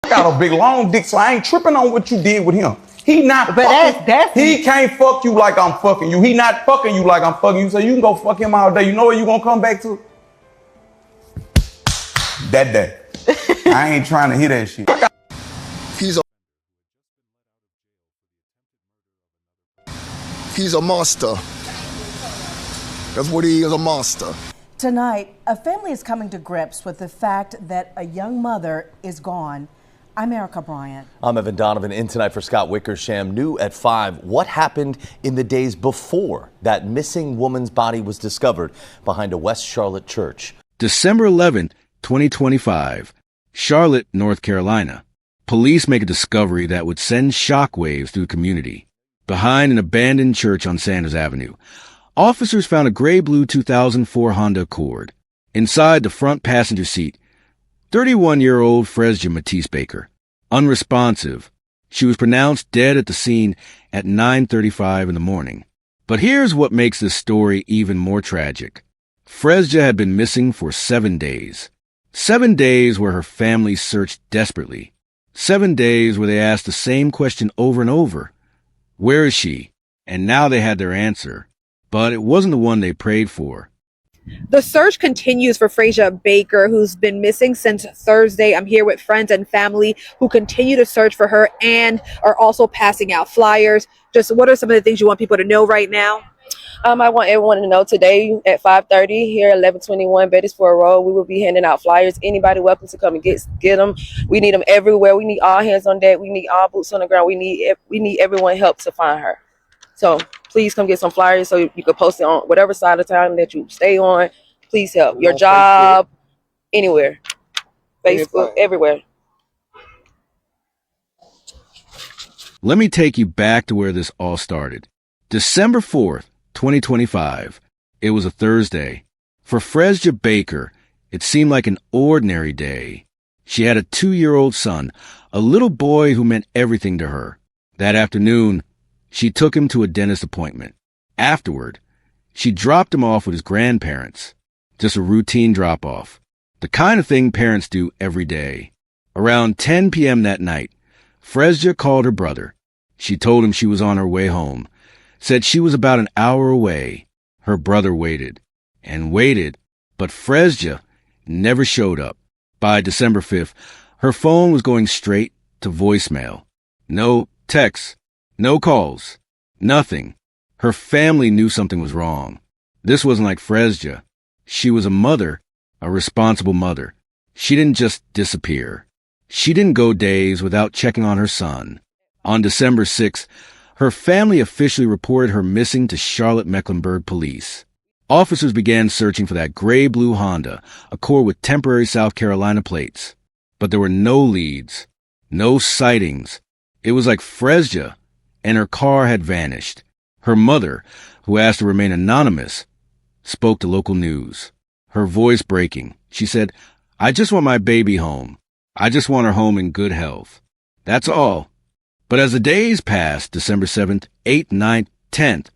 got a big long dick, so I ain't tripping on what you did with him. He not But fucking, he can't fuck you like I'm fucking you. He not fucking you like I'm fucking you, so you can go fuck him all day. You know what you gonna come back to? That day. I ain't trying to hear that shit. He's a monster. That's what he is, a monster. Tonight, a family is coming to grips with the fact that a young mother is gone. I'm Erica Bryant. I'm Evan Donovan, in tonight for Scott Wickersham. New at 5, what happened in the days before that missing woman's body was discovered behind a West Charlotte church? December 11th, 2025, Charlotte, North Carolina. Police make a discovery that would send shockwaves through the community. Behind an abandoned church on Sanders Avenue, officers found a gray-blue 2004 Honda Accord. Inside the front passenger seat, 31-year-old Frezja Baker. Unresponsive. She was pronounced dead at the scene at 9:35 in the morning. But here's what makes this story even more tragic. Frezja had been missing for 7 days. 7 days where her family searched desperately. 7 days where they asked the same question over and over. Where is she? And now they had their answer. But it wasn't the one they prayed for. The search continues for Frezja Baker, who's been missing since Thursday. I'm here with friends and family who continue to search for her and are also passing out flyers. Just what are some of the things you want people to know right now? I want everyone to know today at 5:30 here at 1121 Bettisford Road, we will be handing out flyers. Anybody welcome to come and get them. We need them everywhere. We need all hands on deck. We need all boots on the ground. We need everyone help to find her. So please come get some flyers so you can post it on whatever side of town that you stay on. Please help. Your job, anywhere. Facebook, everywhere. Let me take you back to where this all started. December 4th, 2025. It was a Thursday. For Frezja Baker, it seemed like an ordinary day. She had a 2-year-old son, a little boy who meant everything to her. That afternoon, she took him to a dentist appointment. Afterward, she dropped him off with his grandparents. Just a routine drop-off. The kind of thing parents do every day. Around 10 p.m. that night, Frezja called her brother. She told him she was on her way home. Said she was about an hour away. Her brother waited and waited, but Frezja never showed up. By December 5th, her phone was going straight to voicemail. No texts, no calls, nothing. Her family knew something was wrong. This wasn't like Frezja. She was a mother, a responsible mother. She didn't just disappear. She didn't go days without checking on her son. On December 6th, her family officially reported her missing to Charlotte-Mecklenburg police. Officers began searching for that gray-blue Honda Accord with temporary South Carolina plates. But there were no leads, no sightings. It was like Frezja and her car had vanished. Her mother, who asked to remain anonymous, spoke to local news. Her voice breaking, she said, "I just want my baby home. I just want her home in good health. That's all." But as the days passed, December 7th, 8th, 9th, 10th,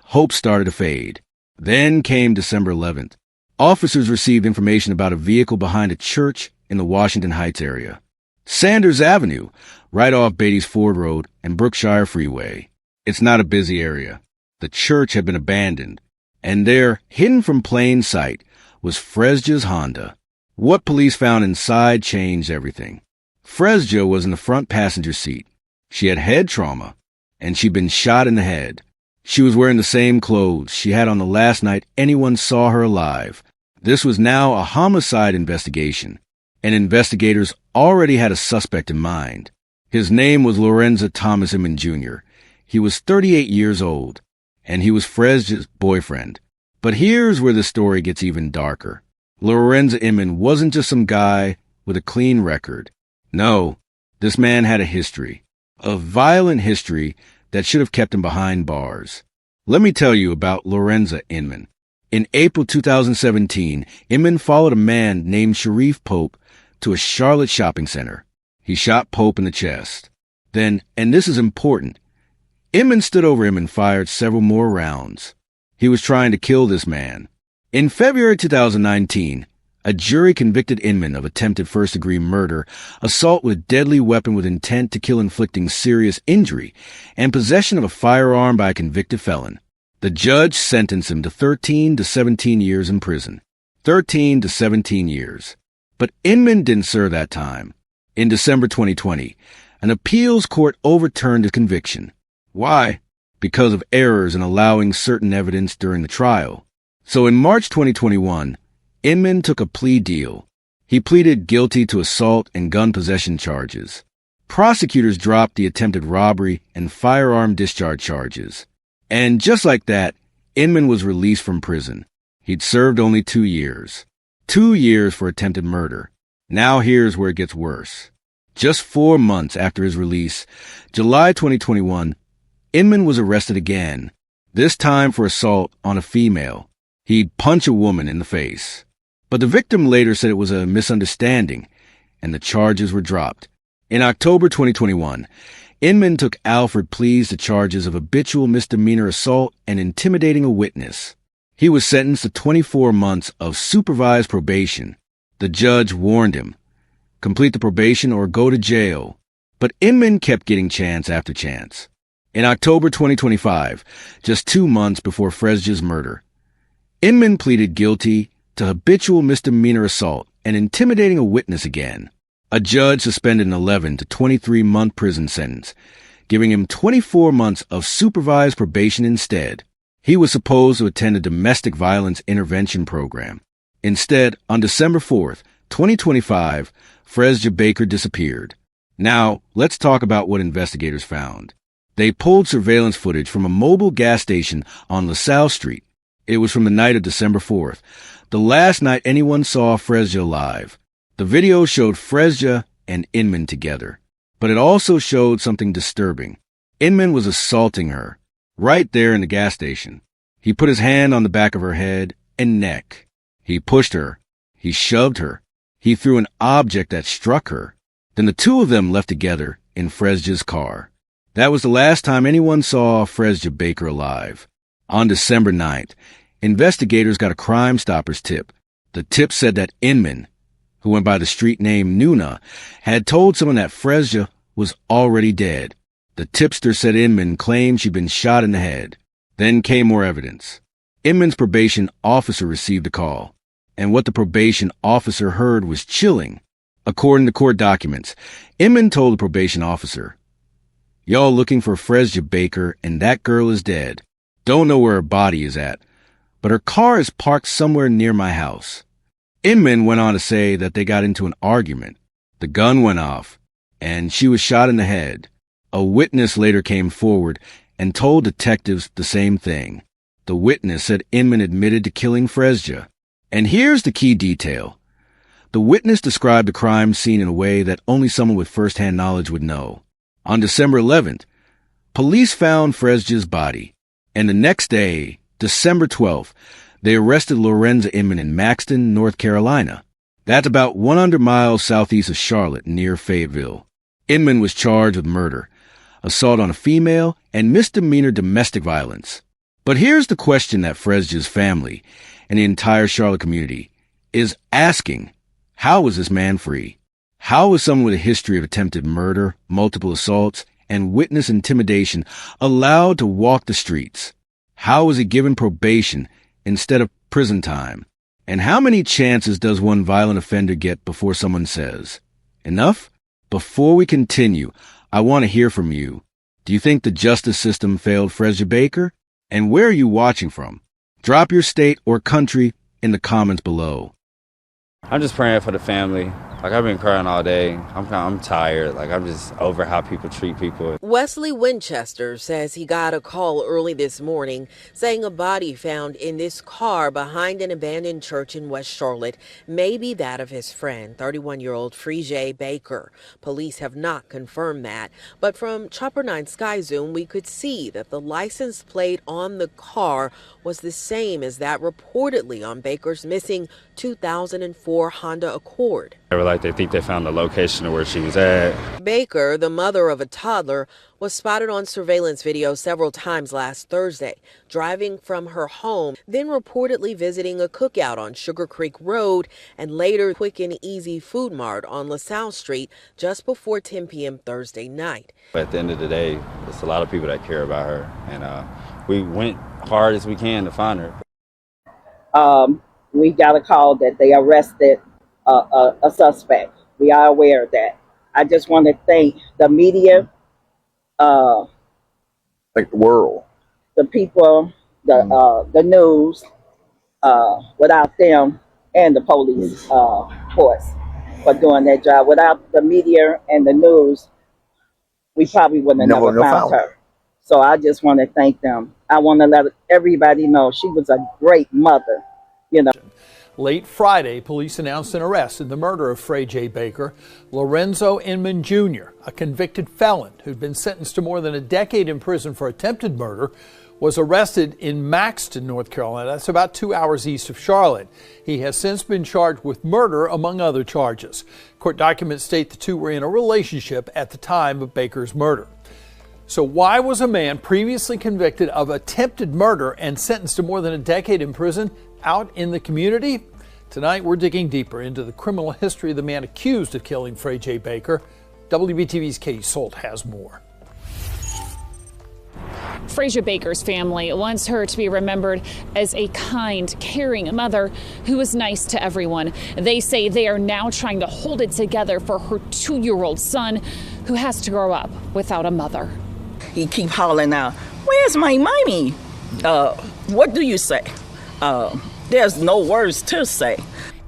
hope started to fade. Then came December 11th. Officers received information about a vehicle behind a church in the Washington Heights area. Sanders Avenue, right off Beatty's Ford Road and Brookshire Freeway. It's not a busy area. The church had been abandoned. And there, hidden from plain sight, was Frezja's Honda. What police found inside changed everything. Frezja was in the front passenger seat. She had head trauma, and she'd been shot in the head. She was wearing the same clothes she had on the last night anyone saw her alive. This was now a homicide investigation, and investigators already had a suspect in mind. His name was Lorenzo Thomas Inman Jr. He was 38 years old, and he was Frezja's boyfriend. But here's where the story gets even darker. Lorenzo Inman wasn't just some guy with a clean record. No, this man had a history. A violent history that should have kept him behind bars. Let me tell you about Lorenzo Inman. In April 2017, Inman followed a man named Sharif Pope to a Charlotte shopping center. He shot Pope in the chest. Then, and this is important, Inman stood over him and fired several more rounds. He was trying to kill this man. In February 2019, A jury convicted Inman of attempted first-degree murder, assault with deadly weapon with intent to kill inflicting serious injury, and possession of a firearm by a convicted felon. The judge sentenced him to 13 to 17 years in prison. 13 to 17 years. But Inman didn't serve that time. In December 2020, an appeals court overturned his conviction. Why? Because of errors in allowing certain evidence during the trial. So in March 2021, Inman took a plea deal. He pleaded guilty to assault and gun possession charges. Prosecutors dropped the attempted robbery and firearm discharge charges. And just like that, Inman was released from prison. He'd served only 2 years. 2 years for attempted murder. Now here's where it gets worse. Just 4 months after his release, July 2021, Inman was arrested again, this time for assault on a female. He'd punch a woman in the face. But the victim later said it was a misunderstanding, and the charges were dropped. In October 2021, Inman took Alford pleas to charges of habitual misdemeanor assault and intimidating a witness. He was sentenced to 24 months of supervised probation. The judge warned him, complete the probation or go to jail. But Inman kept getting chance after chance. In October 2025, just 2 months before Frezja's murder, Inman pleaded guilty to habitual misdemeanor assault and intimidating a witness again. A judge suspended an 11 to 23-month prison sentence, giving him 24 months of supervised probation instead. He was supposed to attend a domestic violence intervention program. Instead, on December 4th, 2025, Frezja Baker disappeared. Now, let's talk about what investigators found. They pulled surveillance footage from a mobile gas station on LaSalle Street. It was from the night of December 4th, the last night anyone saw Frezja alive. The video showed Frezja and Inman together, but it also showed something disturbing. Inman was assaulting her, right there in the gas station. He put his hand on the back of her head and neck. He pushed her. He shoved her. He threw an object that struck her. Then the two of them left together in Frezja's car. That was the last time anyone saw Frezja Baker alive. On December 9th, investigators got a Crime Stoppers tip. The tip said that Inman, who went by the street name Nuna, had told someone that Frezja was already dead. The tipster said Inman claimed she'd been shot in the head. Then came more evidence. Inman's probation officer received a call, and what the probation officer heard was chilling. According to court documents, Inman told the probation officer, "Y'all looking for Frezja Baker, and that girl is dead. Don't know where her body is at, but her car is parked somewhere near my house." Inman went on to say that they got into an argument. The gun went off, and she was shot in the head. A witness later came forward and told detectives the same thing. The witness said Inman admitted to killing Frezja. And here's the key detail. The witness described the crime scene in a way that only someone with first-hand knowledge would know. On December 11th, police found Frezja's body. And the next day, December 12th, they arrested Lorenza Inman in Maxton, North Carolina. That's about 100 miles southeast of Charlotte, near Fayetteville. Inman was charged with murder, assault on a female, and misdemeanor domestic violence. But here's the question that Frezja's family and the entire Charlotte community is asking. How was this man free? How was someone with a history of attempted murder, multiple assaults, and witness intimidation allowed to walk the streets? How was he given probation instead of prison time? And how many chances does one violent offender get before someone says, "Enough"? Before we continue, I want to hear from you. Do you think the justice system failed Frezja Baker? And where are you watching from? Drop your state or country in the comments below. I'm just praying for the family. Like, I've been crying all day. I'm tired. Like, I'm just over how people treat people. Wesley Winchester says he got a call early this morning saying a body found in this car behind an abandoned church in West Charlotte may be that of his friend, 31-year-old Frezja Baker. Police have not confirmed that, but from Chopper 9 Sky Zoom, we could see that the license plate on the car was the same as that reportedly on Baker's missing 2004 Honda Accord. They were like they think they found the location of where she was at. Baker, the mother of a toddler, was spotted on surveillance video several times last Thursday, driving from her home, then reportedly visiting a cookout on Sugar Creek Road and later Quick and Easy Food Mart on LaSalle Street just before 10 p.m. Thursday night. At the end of the day, there's a lot of people that care about her, and we went hard as we can to find her. We got a call that they arrested a suspect. We are aware of that. I just want to thank the media, Like the world. the people, the news. Without them and the police force for doing their job. Without the media and the news, we probably wouldn't have never found her. So I just want to thank them. I want to let everybody know she was a great mother, you know. Late Friday, police announced an arrest in the murder of Frezja Baker. Lorenzo Inman Jr., a convicted felon who'd been sentenced to more than a decade in prison for attempted murder, was arrested in Maxton, North Carolina. That's about 2 hours east of Charlotte. He has since been charged with murder, among other charges. Court documents state the two were in a relationship at the time of Baker's murder. So why was a man previously convicted of attempted murder and sentenced to more than a decade in prison out in the community? Tonight, we're digging deeper into the criminal history of the man accused of killing Frezja Baker. WBTV's Katie Solt has more. Frezja Baker's family wants her to be remembered as a kind, caring mother who was nice to everyone. They say they are now trying to hold it together for her 2-year-old son who has to grow up without a mother. He keep hollering out, "Where's my mommy?" What do you say? There's no words to say.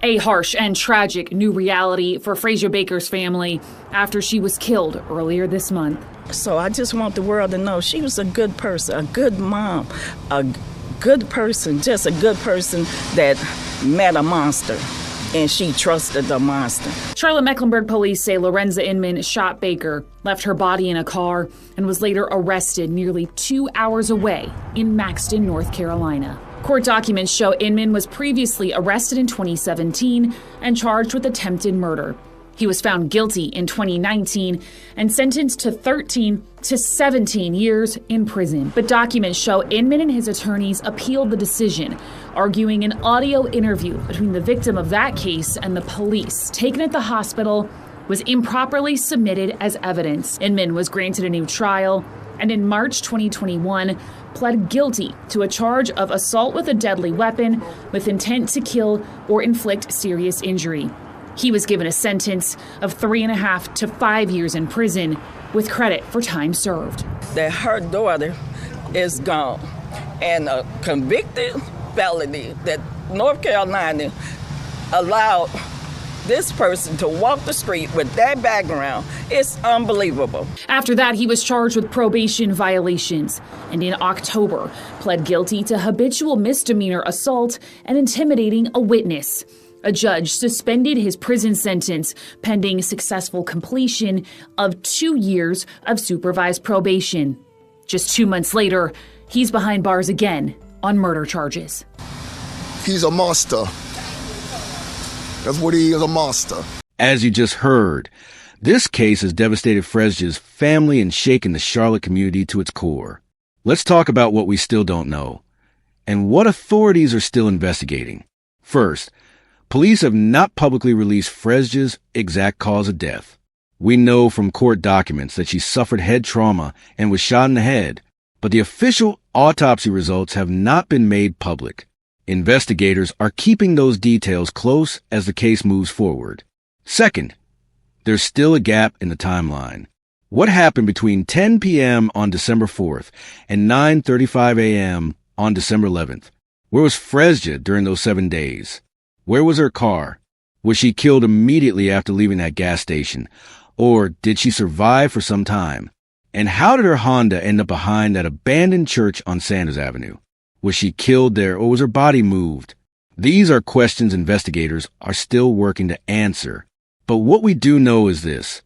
A harsh and tragic new reality for Frezja Baker's family after she was killed earlier this month. So I just want the world to know she was a good person, a good mom, a good person, just a good person that met a monster, and she trusted the monster. Charlotte-Mecklenburg police say Lorenza Inman shot Baker, left her body in a car, and was later arrested nearly 2 hours away in Maxton, North Carolina. Court documents show Inman was previously arrested in 2017 and charged with attempted murder. He was found guilty in 2019 and sentenced to 13 to 17 years in prison. But documents show Inman and his attorneys appealed the decision, arguing an audio interview between the victim of that case and the police taken at the hospital was improperly submitted as evidence. Inman was granted a new trial and in March 2021 pled guilty to a charge of assault with a deadly weapon with intent to kill or inflict serious injury. He was given a sentence of 3.5 to 5 years in prison with credit for time served. That her daughter is gone, and a convicted felony that North Carolina allowed this person to walk the street with that background is unbelievable. After that, he was charged with probation violations and in October pled guilty to habitual misdemeanor assault and intimidating a witness. A judge suspended his prison sentence pending successful completion of 2 years of supervised probation. Just 2 months later, he's behind bars again on murder charges. He's a monster. That's what he is, a monster. As you just heard, this case has devastated Frezja's family and shaken the Charlotte community to its core. Let's talk about what we still don't know and what authorities are still investigating. First, police have not publicly released Frezja's exact cause of death. We know from court documents that she suffered head trauma and was shot in the head, but the official autopsy results have not been made public. Investigators are keeping those details close as the case moves forward. Second, there's still a gap in the timeline. What happened between 10 p.m. on December 4th and 9:35 a.m. on December 11th? Where was Frezja during those 7 days? Where was her car? Was she killed immediately after leaving that gas station? Or did she survive for some time? And how did her Honda end up behind that abandoned church on Sanders Avenue? Was she killed there or was her body moved? These are questions investigators are still working to answer. But what we do know is this.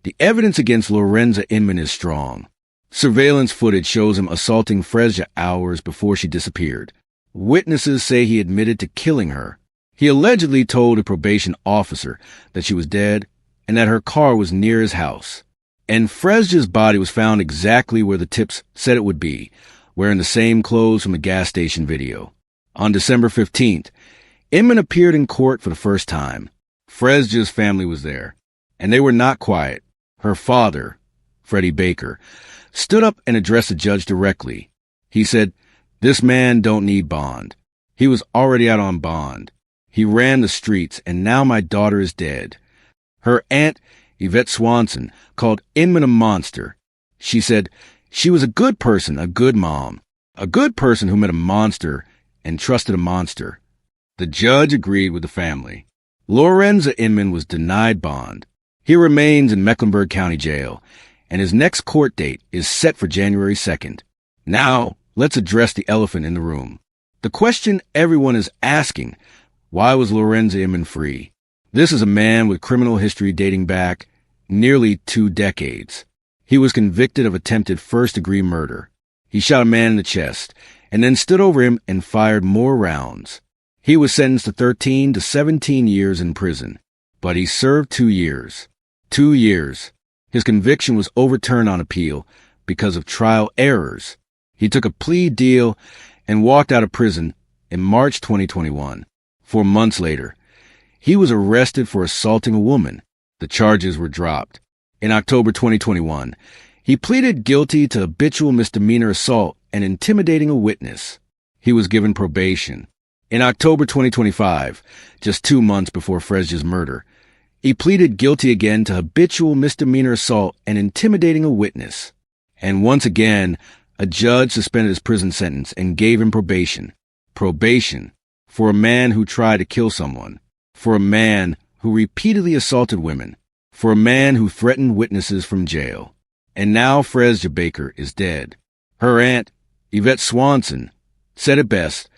The evidence against Lorenza Inman is strong. Surveillance footage shows him assaulting Frezja hours before she disappeared. Witnesses say he admitted to killing her. He allegedly told a probation officer that she was dead and that her car was near his house. And Frezja's body was found exactly where the tips said it would be, wearing the same clothes from the gas station video. On December 15th, Inman appeared in court for the first time. Frezja's family was there, and they were not quiet. Her father, Frezja Baker, stood up and addressed the judge directly. He said, "This man don't need bond. He was already out on bond. He ran the streets, and now my daughter is dead." Her aunt, Yvette Swanson, called Inman a monster. She said she was a good person, a good mom, a good person who met a monster and trusted a monster. The judge agreed with the family. Lorenza Inman was denied bond. He remains in Mecklenburg County Jail, and his next court date is set for January 2nd. Now, let's address the elephant in the room. The question everyone is asking: why was Lorenza Inman free? This is a man with criminal history dating back nearly 2 decades. He was convicted of attempted first-degree murder. He shot a man in the chest and then stood over him and fired more rounds. He was sentenced to 13 to 17 years in prison, but he served 2 years. 2 years. His conviction was overturned on appeal because of trial errors. He took a plea deal and walked out of prison in March 2021. 4 months later, he was arrested for assaulting a woman. The charges were dropped. In October 2021, he pleaded guilty to habitual misdemeanor assault and intimidating a witness. He was given probation. In October 2025, just 2 months before Frezja's murder, he pleaded guilty again to habitual misdemeanor assault and intimidating a witness. And once again, a judge suspended his prison sentence and gave him probation. Probation for a man who tried to kill someone, for a man who repeatedly assaulted women, for a man who threatened witnesses from jail. And now Frezja Baker is dead. Her aunt, Yvette Swanson, said it best: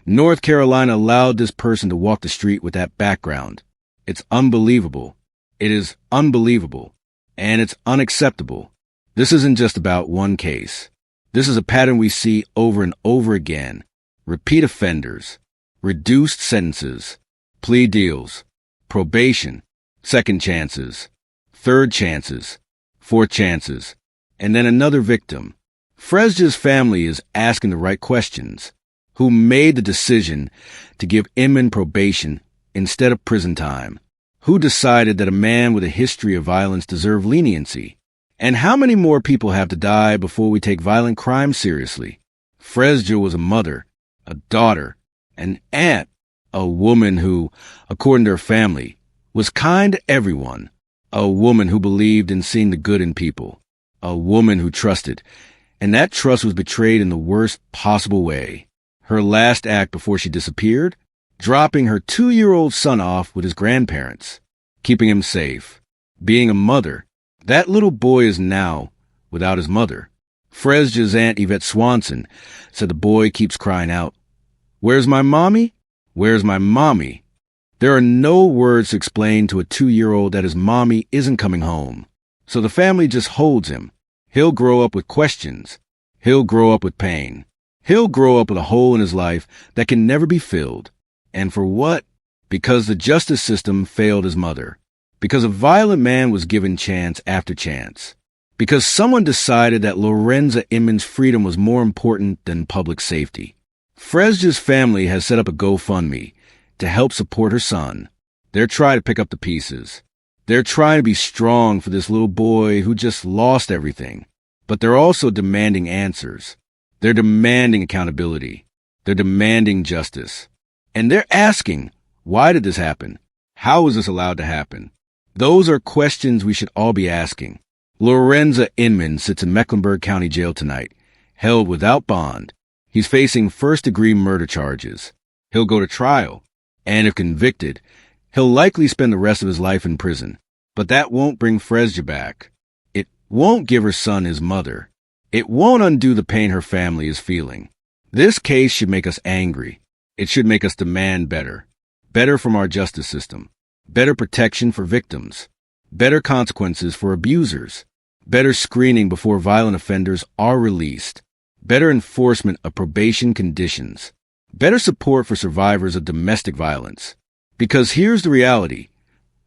North Carolina allowed this person to walk the street with that background. It's unbelievable. It is unbelievable. And it's unacceptable. This isn't just about one case. This is a pattern we see over and over again. Repeat offenders, reduced sentences, plea deals, probation, second chances, third chances, fourth chances, and then another victim. Frezja's family is asking the right questions. Who made the decision to give Inman probation instead of prison time? Who decided that a man with a history of violence deserved leniency? And how many more people have to die before we take violent crime seriously? Frezja was a mother, a daughter, an aunt, a woman who, according to her family, was kind to everyone, a woman who believed in seeing the good in people, a woman who trusted, and that trust was betrayed in the worst possible way. Her last act before she disappeared? Dropping her 2-year-old son off with his grandparents, keeping him safe. Being a mother, that little boy is now without his mother. Frezja's aunt Yvette Swanson said the boy keeps crying out, "Where's my mommy? Where's my mommy?" There are no words to explain to a 2-year-old that his mommy isn't coming home. So the family just holds him. He'll grow up with questions. He'll grow up with pain. He'll grow up with a hole in his life that can never be filled. And for what? Because the justice system failed his mother. Because a violent man was given chance after chance. Because someone decided that Lorenza Inman's freedom was more important than public safety. Frezja's family has set up a GoFundMe to help support her son. They're trying to pick up the pieces. They're trying to be strong for this little boy who just lost everything. But they're also demanding answers. They're demanding accountability. They're demanding justice. And they're asking, why did this happen? How was this allowed to happen? Those are questions we should all be asking. Lorenza Inman sits in Mecklenburg County Jail tonight, held without bond. He's facing first-degree murder charges. He'll go to trial, and if convicted, he'll likely spend the rest of his life in prison. But that won't bring Frezja back. It won't give her son his mother. It won't undo the pain her family is feeling. This case should make us angry. It should make us demand better. Better from our justice system. Better protection for victims. Better consequences for abusers. Better screening before violent offenders are released. Better enforcement of probation conditions. better support for survivors of domestic violence. Because here's the reality.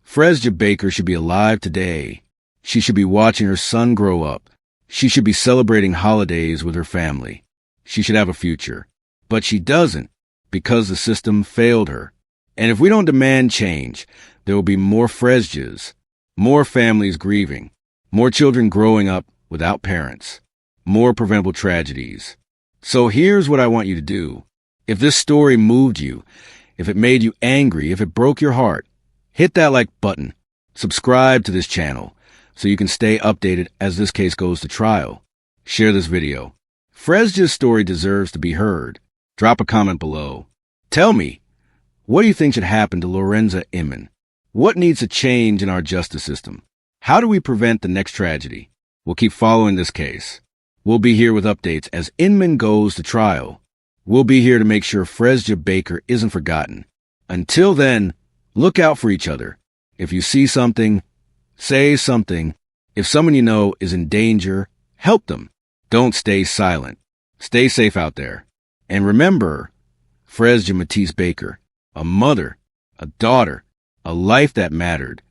Frezja Baker should be alive today. She should be watching her son grow up. She should be celebrating holidays with her family. She should have a future. But she doesn't, because the system failed her. And if we don't demand change, there will be more Frezjas, more families grieving, more children growing up without parents, more preventable tragedies. So here's what I want you to do. If this story moved you, if it made you angry, if it broke your heart, hit that like button. Subscribe to this channel so you can stay updated as this case goes to trial. Share this video. Frezja's story deserves to be heard. Drop a comment below. Tell me, what do you think should happen to Lorenza Inman? What needs to change in our justice system? How do we prevent the next tragedy? We'll keep following this case. We'll be here with updates as Inman goes to trial. We'll be here to make sure Frezja Baker isn't forgotten. Until then, look out for each other. If you see something, say something. If someone you know is in danger, help them. Don't stay silent. Stay safe out there. And remember, Frezja Matisse Baker, a mother, a daughter, a life that mattered.